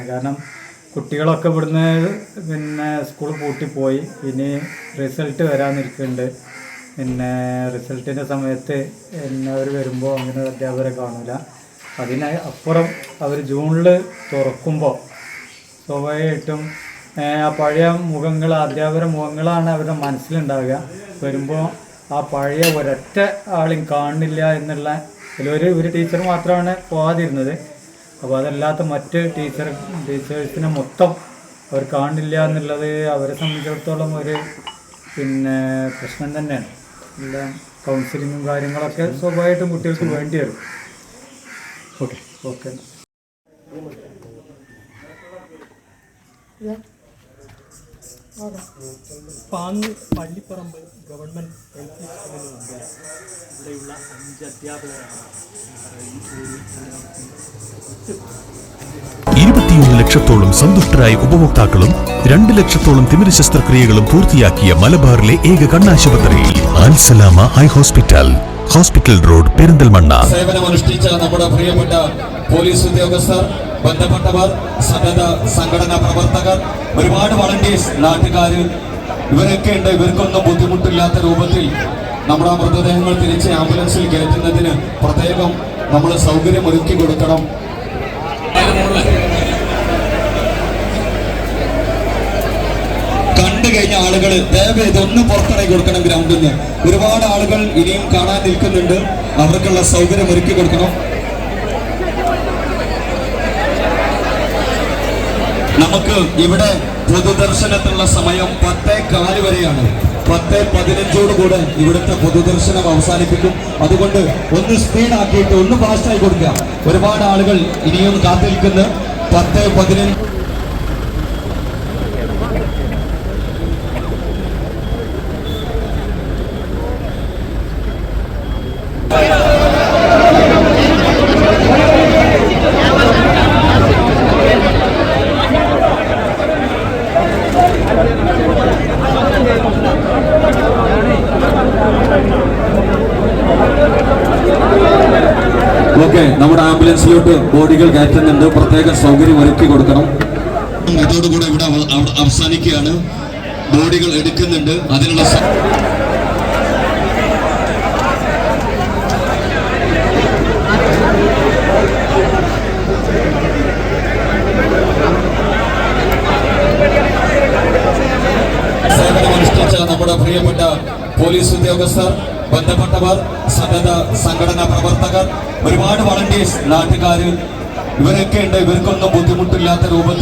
കാരണം കുട്ടികളൊക്കെ ഇവിടുന്ന് പിന്നെ സ്കൂൾ പൂട്ടിപ്പോയി. ഇനി റിസൾട്ട് വരാനിരിക്കുന്നുണ്ട്. പിന്നെ റിസൾട്ടിൻ്റെ സമയത്ത് അവർ വരുമ്പോൾ അങ്ങനെ അധ്യാപകരെ കാണില്ല. അതിന് അപ്പുറം അവർ ജൂണിൽ തുറക്കുമ്പോൾ സ്വാഭാവികമായിട്ടും ആ പഴയ മുഖങ്ങൾ, അധ്യാപകരുടെ മുഖങ്ങളാണ് അവരുടെ മനസ്സിലുണ്ടാവുക. വരുമ്പോൾ ആ പഴയ ഒരൊറ്റ ആളും കാണില്ല എന്നുള്ള ഒരു ടീച്ചർ മാത്രമാണ് പോകാതിരുന്നത്. അപ്പോൾ അതല്ലാത്ത മറ്റ് ടീച്ചേഴ്സിനെ മൊത്തം അവർ കാണില്ല എന്നുള്ളത് അവരെ സംബന്ധിച്ചിടത്തോളം ഒരു പ്രശ്നം തന്നെയാണ്. എല്ലാം കൗൺസിലിങ്ങും കാര്യങ്ങളൊക്കെ സ്വാഭാവികമായിട്ടും കുട്ടികൾക്ക് വേണ്ടി വരും. Okay okay Pang Pallipparamba government LP സ്കൂളിന് മുമ്പ് ഇവിടെയുള്ള 5 അധ്യാപകരാണ് 21 ലക്ഷത്തോളം സന്തുഷ്ടരായ ഉപഭോക്താക്കളും 2 ലക്ഷത്തോളം തിമിര ശസ്ത്രക്രിയകളും പൂർത്തിയാക്കിയ മലബാറിലെ ഏക കണ്ണാശുപത്രി Alsalama high hospital, hospital road, Perinthalmanna. സേവനമനുഷ്ഠിച്ച നമ്മുടെ പ്രിയപ്പെട്ട പോലീസ് ഉദ്യോഗസ്ഥർ, ബന്ധപ്പെട്ടവർ, സന്നദ്ധ സംഘടനാ പ്രവർത്തകർ, ഒരുപാട് വളണ്ടിയേഴ്സ്, നാട്ടുകാർ, ഇവരൊക്കെ ഉണ്ട്. ഇവർക്കൊന്നും ബുദ്ധിമുട്ടില്ലാത്ത രൂപത്തിൽ നമ്മുടെ മൃതദേഹങ്ങൾ തിരിച്ച് ആംബുലൻസിൽ കയറ്റുന്നതിന് പ്രത്യേകം നമ്മൾ സൗകര്യം ഒരുക്കി കൊടുക്കണം. കണ്ടു കഴിഞ്ഞ ആളുകൾ ദയവ് ഇതൊന്ന് പുറത്തിറങ്ങി കൊടുക്കണം. ഗ്രൗണ്ടിൽ നിന്ന് ഒരുപാട് ആളുകൾ ഇനിയും കാണാൻ നിൽക്കുന്നുണ്ട്. അവർക്കുള്ള സൗകര്യം ഒരുക്കി കൊടുക്കണം. നമുക്ക് ഇവിടെ പൊതുദർശനത്തിനുള്ള സമയം 10:15 വരെയാണ്. 10:15 ഇവിടുത്തെ പൊതുദർശനം അവസാനിപ്പിക്കും. അതുകൊണ്ട് ഒന്ന് സ്പീഡാക്കിയിട്ട് ഒന്ന് ഫാസ്റ്റായി കൊടുക്കുക. ഒരുപാട് ആളുകൾ ഇനിയും കാത്തിരിക്കുന്നു. 10:15 ഓക്കെ. നമ്മുടെ ആംബുലൻസിലോട്ട് ബോഡികൾ കയറ്റുന്നുണ്ട്. പ്രത്യേക സൗകര്യം ഒരുക്കി കൊടുക്കണം. ഇതോടുകൂടെ ഇവിടെ അവസാനിക്കുകയാണ്. ബോഡികൾ എടുക്കുന്നുണ്ട്. അതിനുള്ള സേവനമനുഷ്ഠിച്ച നമ്മുടെ പ്രിയപ്പെട്ട പോലീസ് ഉദ്യോഗസ്ഥർ, ബന്ധപ്പെട്ടവർ, സന്നദ്ധ സംഘടനാ പ്രവർത്തകർ, ഒരുപാട് വളണ്ടിയേഴ്സ്, നാട്ടുകാർ, ഇവരൊക്കെ ഉണ്ട്. ഇവർക്കൊന്നും ബുദ്ധിമുട്ടില്ലാത്ത രൂപത്തിൽ